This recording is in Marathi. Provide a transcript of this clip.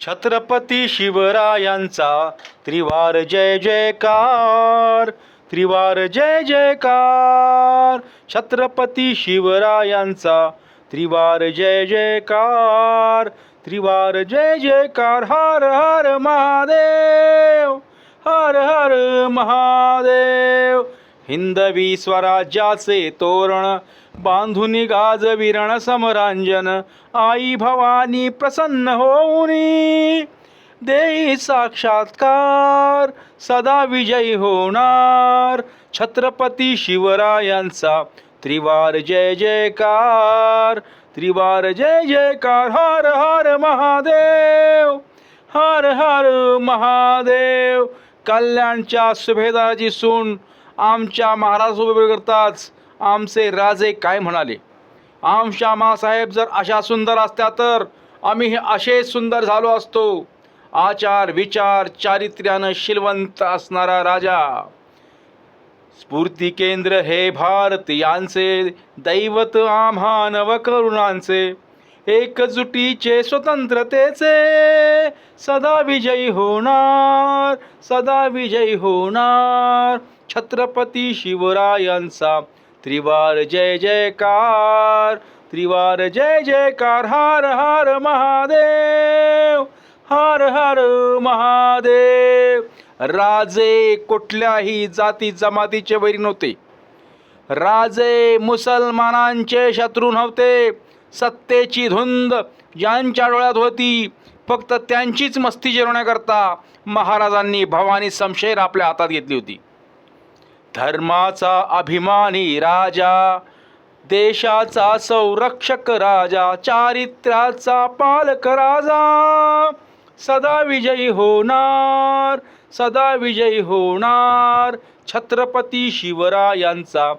छत्रपती शिवरायांचा त्रिवार जय जयकार, त्रिवार जय जयकार. छत्रपती शिवरायांचा त्रिवार जय जयकार, त्रिवार जय जयकार. हर हर महादेव, हर हर महादेव. हिंदवी स्वराज्याचे तोरण बांधून गाजविरण समरांजन. आई भवानी प्रसन्न होऊनी देई साक्षात्कार, सदा विजयी होणार. छत्रपती शिवरायांचा त्रिवार जय जयकार, त्रिवार जय जयकार. हर हर महादेव, हर हर महादेव. कल्याणच्या सुभेदाराची सून आमच्या महाराज उभे करताच आमचे राजे काय म्हणाले, आमच्या मासाहेब जर अशा सुंदर असत्या तर आम्ही असे सुंदर झालो असतो. आचार विचार चारित्र्यानं शीलवंत असणारा राजा, स्फूर्ती केंद्र हे भारतीयांचे, दैवत आम्हा नवकरुणांचे, एकजुटीचे स्वतंत्रतेचे, सदा विजयी होणार, सदा विजयी होणार. छत्रपती शिवरायांचा त्रिवार जय जयकार, त्रिवार जय जयकार. हर हर महादेव, हर हर महादेव. राजे कुठल्याही जाती जमातीचे वैरी नव्हते. राजे मुसलमानांचे शत्रू नव्हते. सत्तेची धुंद ज्यांच्या डोळ्यात होती, फक्त त्यांचीच मस्ती जिरवण्याकरता महाराजांनी भवानी शमशेर आपल्या हातात घेतली होती. धर्माचा अभिमानी राजा, देशाचा संरक्षक राजा, चारित्र्याचा पालक राजा, सदा विजयी होणार, सदा विजयी होणार. छत्रपती शिवरायांचा